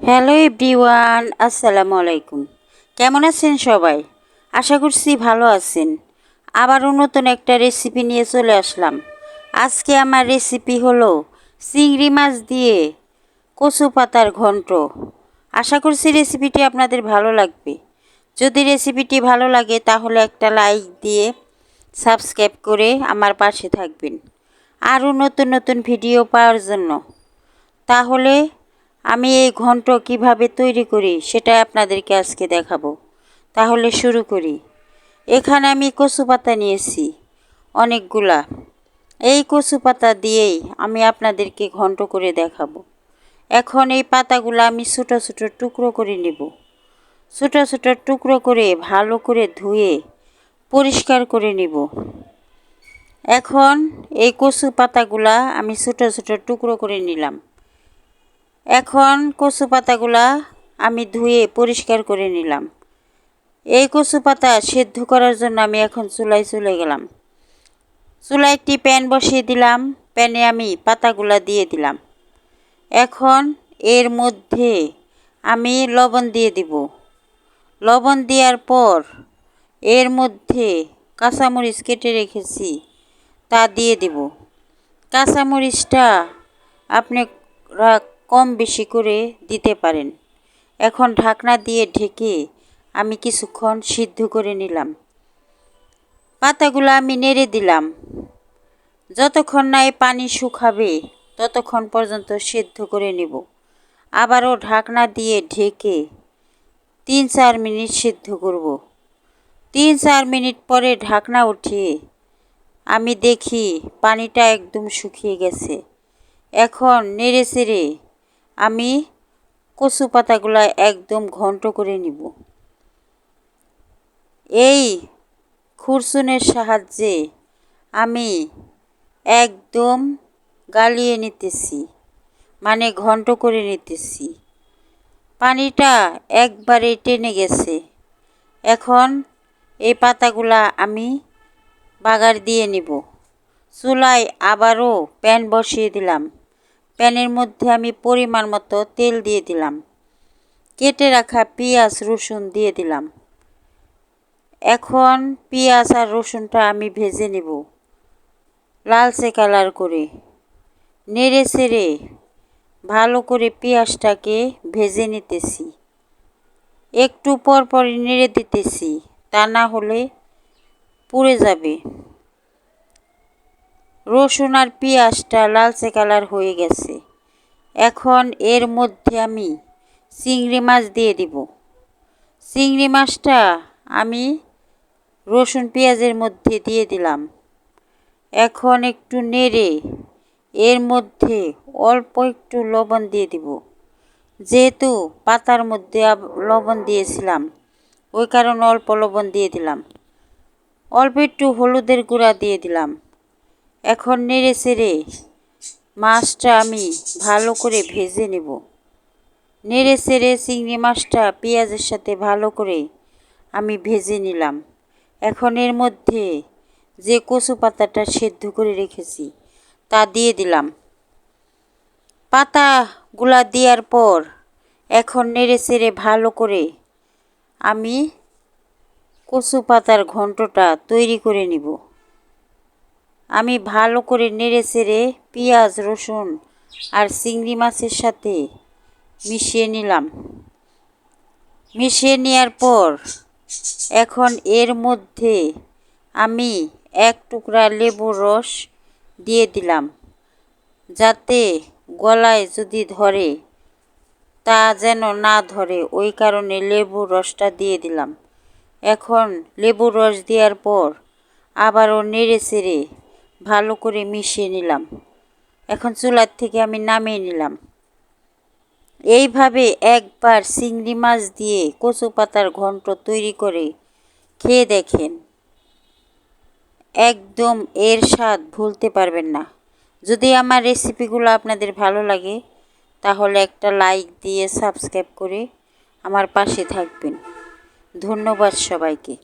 Hello everyone, আসসালামু আলাইকুম। কেমন আছেন সবাই? আশা করছি ভালো আছেন। আবারও নতুন একটা রেসিপি নিয়ে চলে আসলাম। আজকে আমার রেসিপি হলো চিংড়ি মাছ দিয়ে কচু পাতার ঘন্ট। আশা করছি রেসিপিটি আপনাদের ভালো লাগবে। যদি রেসিপিটি ভালো লাগে তাহলে একটা লাইক দিয়ে সাবস্ক্রাইব করে আমার পাশে থাকবেন আরও নতুন নতুন ভিডিও পাওয়ার জন্য। তাহলে আমি এই ঘন্ট কিভাবে তৈরি করি সেটা আপনাদেরকে আজকে দেখাবো। তাহলে শুরু করি। এখানে আমি কচু পাতা নিয়েছি অনেকগুলা। এই কচু পাতা দিয়েই আমি আপনাদেরকে ঘন্ট করে দেখাবো। এখন এই পাতাগুলো আমি ছোটো ছোটো টুকরো করে নেব। ছোটো ছোটো টুকরো করে ভালো করে ধুয়ে পরিষ্কার করে নেব। এখন এই কচু পাতাগুলা আমি ছোটো ছোটো টুকরো করে নিলাম। এখন কচু পাতাগুলা আমি ধুয়ে পরিষ্কার করে নিলাম। এই কচু পাতা সেদ্ধ করার জন্য আমি এখন চুলায় চলে গেলাম। চুলায় একটি প্যান বসিয়ে দিলাম। প্যানে আমি পাতাগুলা দিয়ে দিলাম। এখন এর মধ্যে আমি লবণ দিয়ে দিব। লবণ দেওয়ার পর এর মধ্যে কাঁচামরিচ কেটে রেখেছি তা দিয়ে দিব। কাঁচামরিচটা আপনি কম বেশি করে দিতে পারেন। এখন ঢাকনা দিয়ে ঢেকে আমি কিছুক্ষণ সিদ্ধ করে নিলাম। পাতাগুলো আমি নেড়ে দিলাম। যতক্ষণ না এই পানি শুকাবে ততক্ষণ পর্যন্ত সিদ্ধ করে নেব। আবারও ঢাকনা দিয়ে ঢেকে 3-4 মিনিট সিদ্ধ করব। 3-4 মিনিট পরে ঢাকনা উঠিয়ে আমি দেখি পানিটা একদম শুকিয়ে গেছে। এখন নেড়ে চেড়ে আমি কচু পাতাগুলা একদম ঘন্ট করে নিব। এই খুরচুনের সাহায্যে আমি একদম গালিয়ে নিতেছি, মানে ঘন্ট করে নিতেছি। পানিটা একবারে টেনে গেছে। এখন এই পাতাগুলা আমি বাগার দিয়ে নিব। চুলায় আবারও প্যান বসিয়ে দিলাম। প্যানের মধ্যে আমি পরিমাণ মতো তেল দিয়ে দিলাম। কেটে রাখা পেঁয়াজ রসুন দিয়ে দিলাম। এখন পেঁয়াজ আর রসুনটা আমি ভেজে নেব লালচে কালার করে। নেড়ে চেড়ে ভালো করে পেঁয়াজটাকে ভেজে নিতেছি। একটু পর পর নেড়ে দিতেছি, তা না হলে পুড়ে যাবে। রসুন আর পেঁয়াজটা লালচে কালার হয়ে গেছে। এখন এর মধ্যে আমি চিংড়ি মাছ দিয়ে দিব। চিংড়ি মাছটা আমি রসুন পেঁয়াজের মধ্যে দিয়ে দিলাম। এখন একটু নেড়ে এর মধ্যে অল্প একটু লবণ দিয়ে দিব। যেহেতু পাতার মধ্যে লবণ দিয়েছিলাম ওই কারণে অল্প লবণ দিয়ে দিলাম। অল্প একটু হলুদের গুঁড়া দিয়ে দিলাম। এখন নেড়ে চেড়ে মাছটা আমি ভালো করে ভেজে নেব। নেড়ে চেড়ে চিংড়ি মাছটা পেঁয়াজের সাথে ভালো করে আমি ভেজে নিলাম। এখন এর মধ্যে যে কচু পাতাটা সেদ্ধ করে রেখেছি তা দিয়ে দিলাম। পাতাগুলা দেওয়ার পর এখন নেড়ে চেড়ে ভালো করে আমি কচু পাতার ঘন্টটা তৈরি করে নিব। আমি ভালো করে নেড়ে চেড়ে পেঁয়াজ রসুন আর চিংড়ি মাছের সাথে মিশিয়ে নিলাম। মিশিয়ে নেওয়ার পর এখন এর মধ্যে আমি এক টুকরা লেবুর রস দিয়ে দিলাম, যাতে গলায় যদি ধরে তা যেন না ধরে, ওই কারণে লেবুর রসটা দিয়ে দিলাম। এখন লেবুর রস দেওয়ার পর আবারও নেড়ে চেড়ে ভালো করে মিশিয়ে নিলাম। এখন চুলার থেকে আমি নামিয়ে নিলাম। এইভাবে একবার চিংড়ি মাছ দিয়ে কচু পাতার ঘন্ট তৈরি করে খেয়ে দেখেন, একদম এর স্বাদ ভুলতে পারবেন না। যদি আমার রেসিপিগুলো আপনাদের ভালো লাগে তাহলে একটা লাইক দিয়ে সাবস্ক্রাইব করে আমার পাশে থাকবেন। ধন্যবাদ সবাইকে।